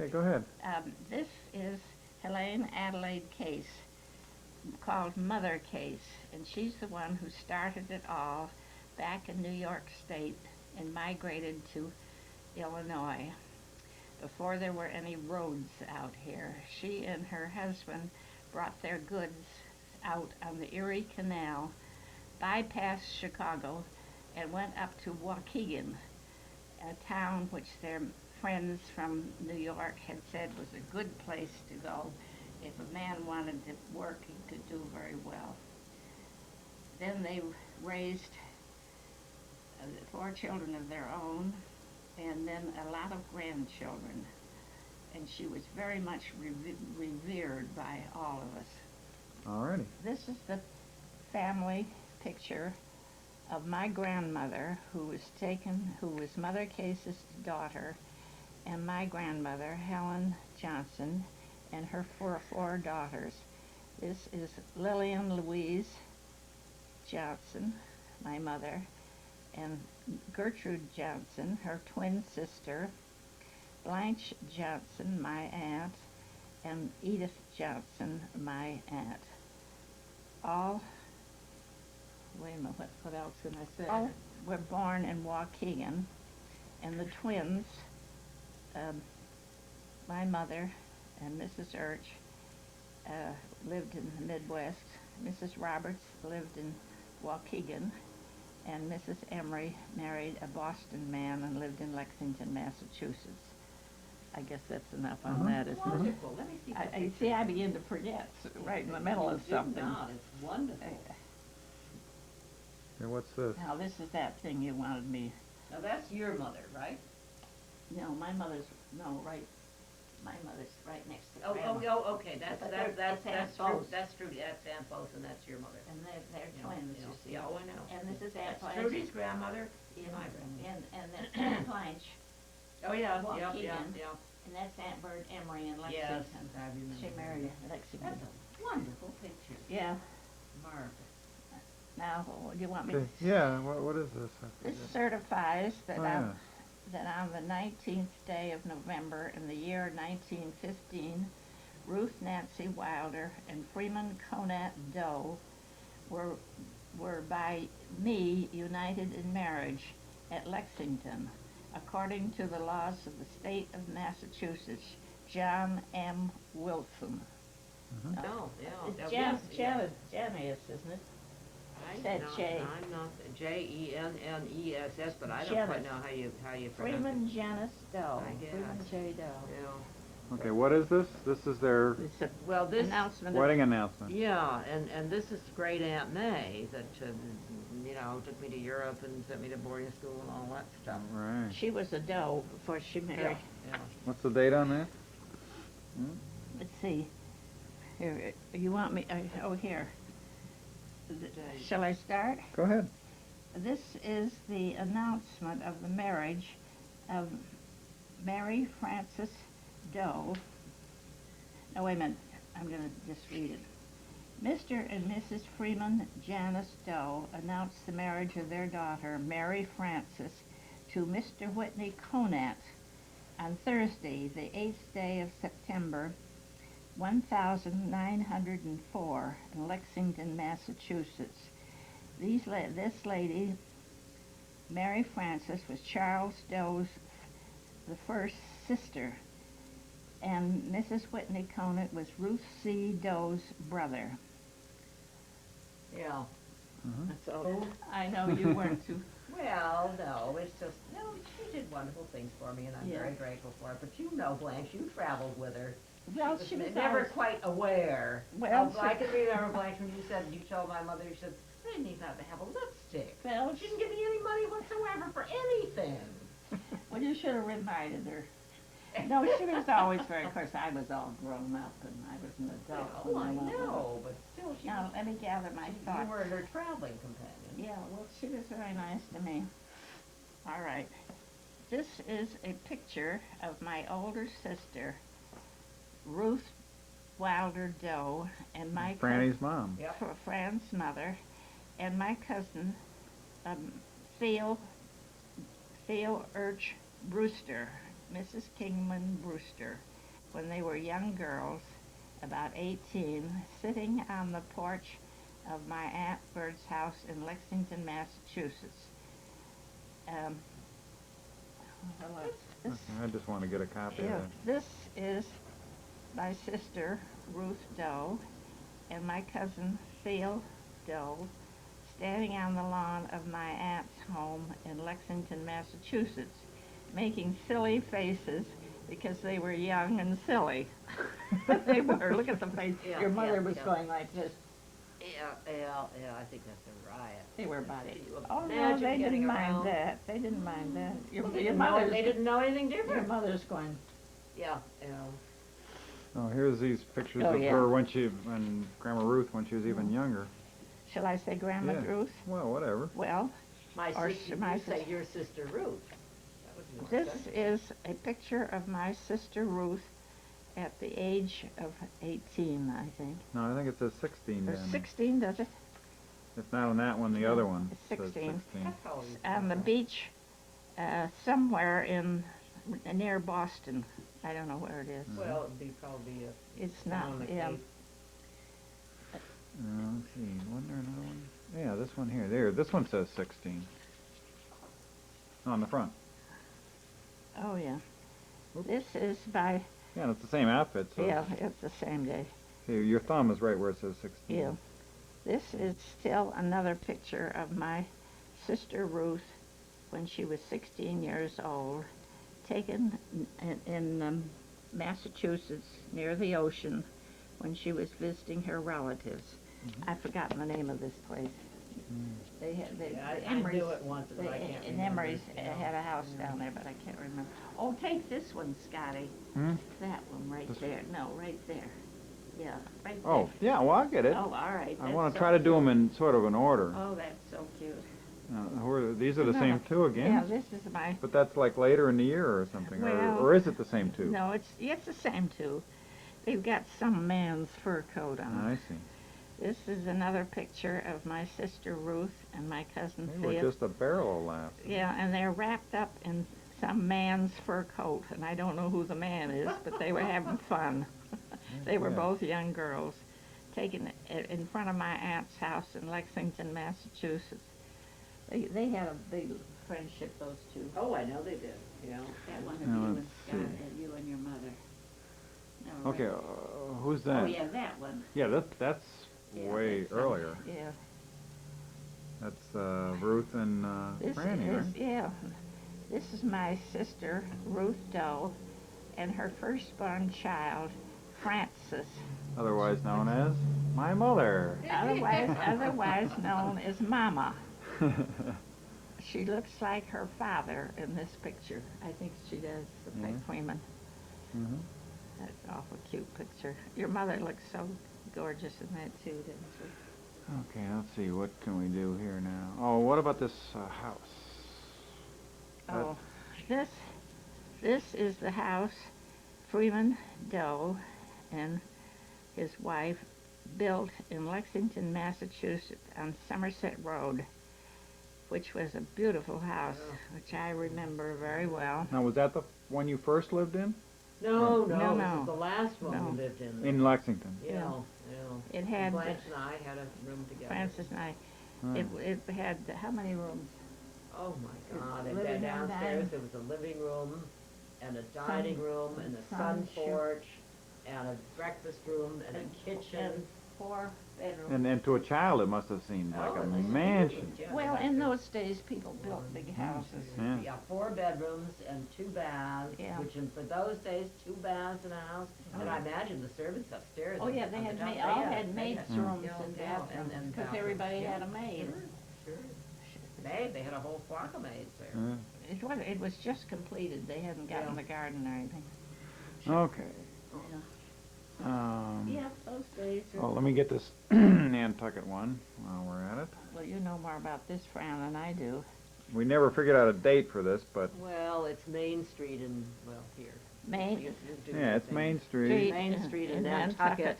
Okay, go ahead. This is Helaine Adelaide Case, called Mother Case, and she's the one who started it all back in New York State and migrated to Illinois before there were any roads out here. She and her husband brought their goods out on the Erie Canal, bypassed Chicago, and went up to Waukegan, a town which their friends from New York had said was a good place to go. If a man wanted to work, he could do very well. Then they raised four children of their own, and then a lot of grandchildren. And she was very much revered by all of us. Alrighty. This is the family picture of my grandmother, who was Mother Case's daughter, and my grandmother, Helen Johnson, and her four daughters. This is Lillian Louise Johnson, my mother, and Gertrude Johnson, her twin sister, Blanch Johnson, my aunt, and Edith Johnson, my aunt. All, wait a minute, what else can I say? All were born in Waukegan, and the twins, my mother and Mrs. Urch, lived in the Midwest. Mrs. Roberts lived in Waukegan, and Mrs. Emery married a Boston man and lived in Lexington, Massachusetts. I guess that's enough on that, isn't it? Wonderful. Let me see. I see. I begin to forget right in the middle of something. It's wonderful. Okay, what's this? Now this is that thing you wanted me. Now that's your mother, right? No, my mother's right. My mother's right next to Oh, Grandma. okay. That's That's Aunt true. Bose. That's true. That's Aunt Bose, and that's your mother. And they're Yeah, twins, yeah, you see. yeah, oh, I know. And this is Aunt That's Blanche. Trudy's grandmother. And, My grandmother. and then Aunt Blanche. Oh yeah, Waukegan. yeah. And that's Aunt Bird Emery in Yes, Lexington. I remember. She married Lexington. That's a wonderful picture. Yeah. Marvelous. Now, do you want me Okay. to? Yeah, what is this? I This forget. certifies that Oh, yeah. that on the 19th day of November in the year 1915, Ruth Nancy Wilder and Freeman Conant Doe were by me united in marriage at Lexington, according to the laws of the state of Massachusetts. John M. Wilson. Oh, yeah. It's Janice, isn't it? Said J. I'm not Jennes, but I don't Janice. quite know how you pronounce Freeman Janice Doe. I guess. Freeman J. Doe. it. Yeah. Okay, what is this? This is their It's a Well, this. announcement. wedding announcement. Yeah, and this is great Aunt May that took me to Europe and sent me to boarding school and all that stuff. Right. She was a Doe before she married. Yeah. What's the date on that? Let's see. Here, you want me? Here. Shall I start? Go ahead. This is the announcement of the marriage of Mary Frances Doe. No, wait a minute. I'm going to just read it. Mr. and Mrs. Freeman Janice Doe announced the marriage of their daughter, Mary Frances, to Mr. Whitney Conant on Thursday, the 8th day of September, 1904, in Lexington, Massachusetts. This lady, Mary Frances, was Charles Doe's the first sister, and Mrs. Whitney Conant was Ruth C. Doe's brother. Yeah. That's all. I know you weren't too. Well, no, it's just, she did wonderful things for me, and I'm Yeah. very grateful for it. But you know, Blanche, you traveled with her. Well, she was never always- quite aware. Well, I can remember, Blanche, when you told my mother, you said, I didn't even have to have a lipstick. Well, She didn't give me any money whatsoever for anything. well, you should have reminded her. No, she was always very. Of course, I was all grown up, and I was an adult. Oh, when I went with her. know, but still, she Now, let me gather my you thoughts. were her traveling companion. Yeah, well, she was very nice to me. All right. This is a picture of my older sister, Ruth Wilder Doe, and my Franny's mom. Yep. Fran's mother, and my cousin, Theo Urch Brewster, Mrs. Kingman Brewster when they were young girls, about 18, sitting on the porch of my Aunt Bird's house in Lexington, Massachusetts. This, I just want to get a copy of yeah, that. this is my sister, Ruth Doe, and my cousin, Phil Doe, standing on the lawn of my aunt's home in Lexington, Massachusetts, making silly faces because they were young and silly. They were. Look at the face. Yeah, Your mother yeah, was yeah. going like this. I think that's a riot. They were about it. Can you Oh, no, imagine they getting didn't mind around? that. They didn't mind that. Well, they didn't know anything Your different. mother's going, Yeah. Oh, here's these pictures Oh, of yeah. her when Grandma Ruth when she was even younger. shall I say Grandma Yeah. Ruth? Well, whatever. Well, Or You say your sister Ruth. That was more this sense. is a picture of my sister Ruth at the age of 18, I think. No, I think it says 16 Or down there. 16, does it? If not on that one, the No, other one. it's says 16. That's how old you On the are. beach, somewhere near Boston. I don't know where it is. Well, it'd be probably It's down not, the yeah. Cape. Let's see. Wasn't there another one? Yeah, this one here. There. This one says 16. On the front. Oh, yeah. Oops. This is by, Yeah, and it's the same outfit. So yeah, it's the same day. Here, your thumb is right where it says 16. Yeah. This is still another picture of my sister Ruth when she was 16 years old, taken in Massachusetts near the ocean when she was visiting her relatives. I've forgotten the name of this place. They had Yeah, the I Emerys. knew it once, but I can't In remember. Emerys Yeah. had a house down there, but I can't remember. Oh, take this one, Scotty. Hmm? That one right This- there. No, right there. Yeah, right Oh, yeah. Well, I get there. it. Oh, all right. I That's want to so try to do cute. them in sort of an order. Oh, that's so cute. These are the same two again. Yeah, this is my. But that's like later in the year or something, Well, or is it the same two? No, it's the same two. They've got some man's fur coat on. I see. This is another picture of my sister Ruth and my cousin They were Phil. just a barrel of laughs. Yeah, and they're wrapped up in some man's fur coat, and I don't know who the man is, but they were having fun. They were Yeah. both young girls, taken in front of my aunt's house in Lexington, Massachusetts. They had a big friendship, those two. Oh, I know they did, yeah. That one of Now, you and let's Scott, see. and you and your mother. No, Okay, right. who's that? Oh, yeah, that one. Yeah, that's Yeah, way that's, earlier. Yeah. That's Ruth and This Franny, is, right? yeah. This is my sister, Ruth Doe, and her firstborn child, Frances, Otherwise known as my mother. otherwise known as Mama. She looks like her father in this picture. I think she does, the Yeah. Freeman. Mhm. That's an awful cute picture. Your mother looks so gorgeous in that too, didn't she? Okay, let's see. What can we do here now? Oh, what about this house? Oh, this is the house Freeman Doe and his wife built in Lexington, Massachusetts on Somerset Road, which was a beautiful house, which I remember very well. Now, was that the one you first lived in? No, No, no, no. this is the last one No. we lived in. In Lexington. Yeah, Yeah. yeah. It had Blanche and I had a room together. Frances and I. Hmm. It had how many rooms? Oh my God, and Living then room, downstairs dining. there was a living room and a dining room and a sun sun sure. porch and a breakfast room and a kitchen. And 4 bedrooms. And to a child, it must have seemed like Oh, a it was mansion. huge, yeah. Well, in those days, people built big houses. Yeah. Yeah, 4 bedrooms and 2 baths, Yeah. which in, for those days, 2 baths in a house. And I imagine the servants upstairs. Oh, yeah, on they the had top, all had they maids' had- rooms yeah, and yeah, bathrooms, and because bathrooms, everybody yeah. had a maid. Sure. They had a whole flock of maids there. Yeah. It was just completed. They hadn't gotten Yeah. the garden or anything. Okay. Yeah, those days. Oh, let me get this Nantucket one while we're at it. Well, you know more about this, Fran, than I do. We never figured out a date for this, but Well, it's Main Street in, well, here. Main You do yeah, it's everything. Main Street. Street. Main Street in In Nantucket,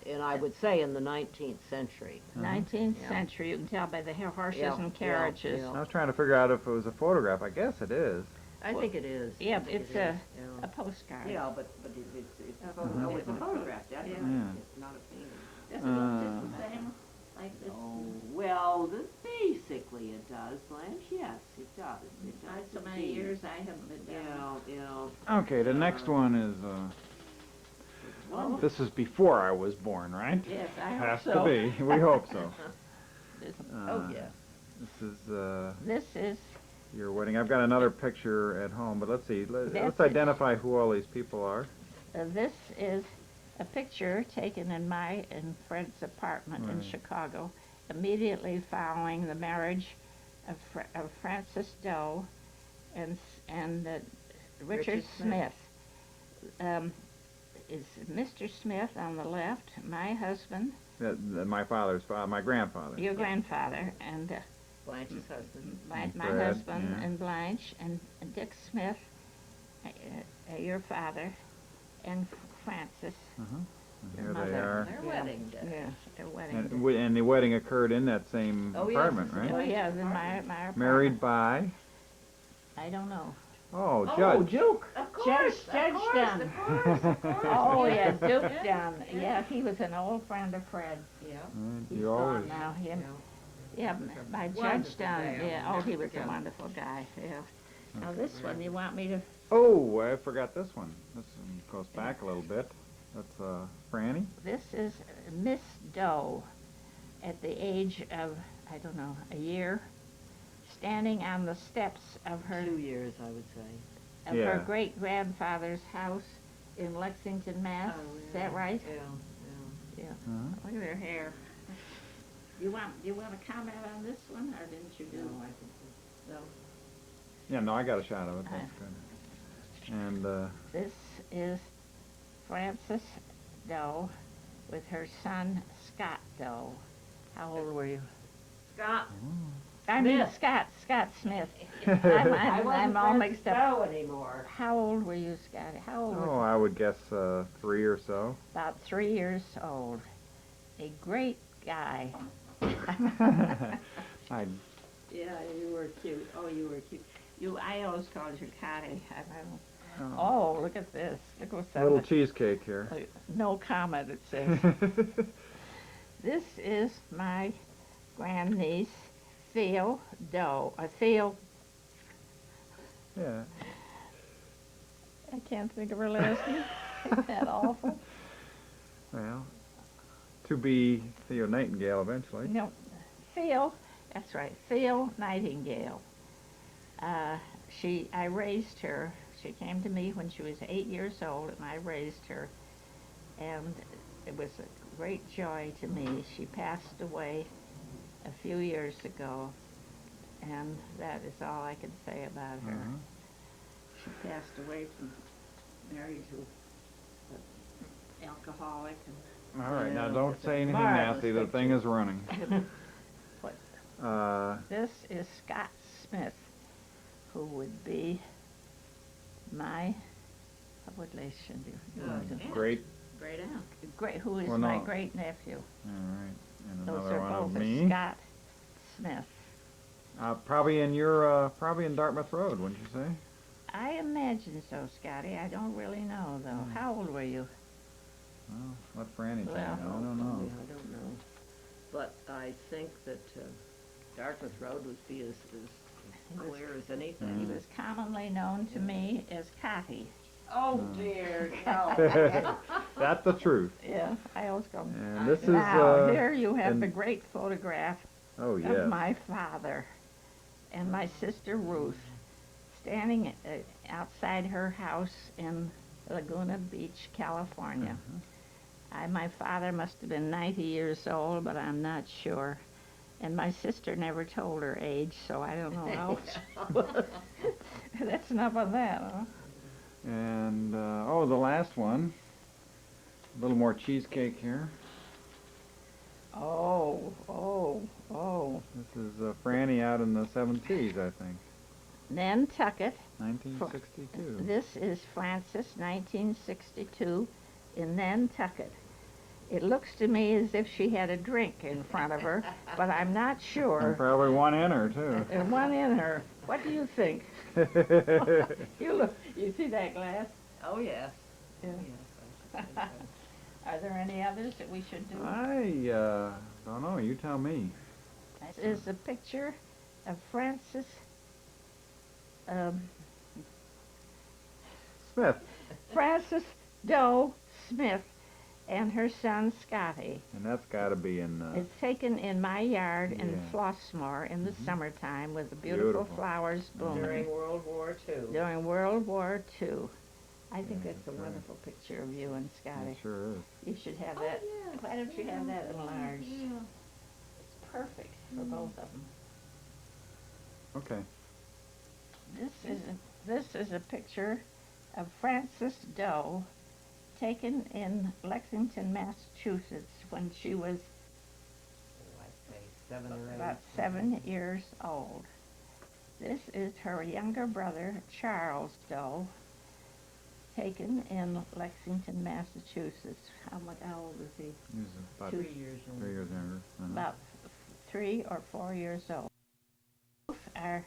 and I would say in the 19th century. 19th Yeah. century. You can tell by the horses Yeah, and yeah, carriages. yeah. I was trying to figure out if it was a photograph. I guess it is. I think it is. I Yeah, think it's it a is, yeah. a postcard. Yeah, but it's a Uh-huh. oh, it's a photograph, definitely. Yeah. It's not a painting. Does it look just the same like this? Oh, well, basically it does, Blanche, yes, it does. It does So many indeed. years I haven't been down. Okay, the next one is, Well, this is before I was born, right? Yes, I hope Has so. to be. We hope so. This- Uh, oh, yeah. This is This is, your wedding. I've got another picture at home, but let's see. Let's That's- identify who all these people are. this is a picture taken in my and Fred's apartment in Right. Chicago, immediately following the marriage of Frances Doe and Richard Smith. Is Mr. Smith on the left, my husband, My father's father, my grandfather. your grandfather, and Blanche's husband. my Fred, husband yeah. and Blanche and Dick Smith, your father, and Frances, Uh-huh. And Your here mother. they are. Their Yeah. wedding day. yeah, their wedding. And the wedding occurred in that same Oh, yes, apartment, it's Oh, right? yeah, then my apartment. Married by, I don't know. oh, oh, Judge. Duke, of Judge- course, Judge of course, Dunn. of course, of course. Oh, yeah, Duke Yeah. Dunn. Yeah, he was an old friend of Fred's. Yeah. Right, He's you gone always, now. Yeah. Yeah, by Judge Wonderful Dunn. guy, Yeah, I'll oh, he never was a forget him. wonderful guy. Yeah. Now this one, you want me to? oh, I forgot this one. This one goes back a little bit. That's Franny. This is Miss Doe, at the age of, I don't know, a year, standing on the steps of her 2 years, I would say. of Yeah. her great grandfather's house in Lexington, Mass. Is that right? Yeah, Yeah. Uh-huh. Look at her hair. You want to comment on this one, or didn't you yeah. do? No, I think So Yeah, no, I got a shot of it. That's Uh-huh. good. And this is Frances Doe with her son Scott Doe. How old were you? Scott. I mean Smith. Scott Smith. I wasn't I'm all Frances mixed up. Doe anymore. How old were you, Scott? How old? oh, I would guess 3 or so. About 3 years old. A great guy. I Yeah, you were cute. Oh, you were cute. I always called you Connie. oh, Oh, look at this. Look what's a on little the- cheesecake here. No comment, it says. This is my grandniece, Theo Doe. Theo, yeah. I can't think of her last name. Isn't that awful? Well, to be Theo Nightingale eventually. No, Theo, that's right, Theo Nightingale. I raised her. She came to me when she was 8 years old, and I raised her. And it was a great joy to me. She passed away a few years ago, and that is all I can say about her. Uh-huh. She passed away from married to an alcoholic. All right, now Yeah, don't that's a say anything marvelous nasty. The thing picture. is running. What? This is Scott Smith, who would be my, what relation do you want to? Great. Great aunt. Who is Well, my no. great nephew. All right, and Those another are one both of me. Scott Smith. Probably in Dartmouth Road, wouldn't you say? I imagine so, Scotty. I don't really know, though. How old were you? Well, let Franny tell Well, you. I don't know. Yeah, I don't know. But I think that Dartmouth Road would be as clear as anything. He was commonly known to me as Cotty. Oh dear, no. That's the truth. Yeah, I always call him. And this is Now, here you have and- the great photograph oh of yes. my father and my sister Ruth standing outside her house in Laguna Beach, California. My father must have been 90 years old, but I'm not sure. And my sister never told her age, so I don't know how old she was. That's enough of that, huh? And the last one. A little more cheesecake here. Oh. This is Franny out in the 70s, I think. Nantucket. 1962. This is Frances, 1962, in Nantucket. It looks to me as if she had a drink in front of her, but I'm not And sure. probably one in her, too. And one in her. What do you think? You look. You see that glass? Oh, yes. Yeah. Oh, yes. I should say so. Are there any others that we should do? I don't know. You tell me. This is a picture of Frances Smith. Frances Doe Smith and her son Scotty. And that's got to be in... It's taken in my yard in Yeah. Flossmoor in the Mhm. summertime with the beautiful Beautiful. flowers blooming. During World War II. During World War II. I think Yeah, that's a that's right. wonderful picture of you and Scotty. It sure is. You should have Oh, that. yeah. Why don't you have that enlarged? Yeah. It's perfect for both of them. Okay. This is a picture of Frances Doe taken in Lexington, Massachusetts when she was I'd say 7 or 8. about 7 years old. This is her younger brother, Charles Doe, taken in Lexington, Massachusetts. How old is he? He was about 3 years younger. 3 years younger. Uh-huh. About 3 or 4 years old. Both are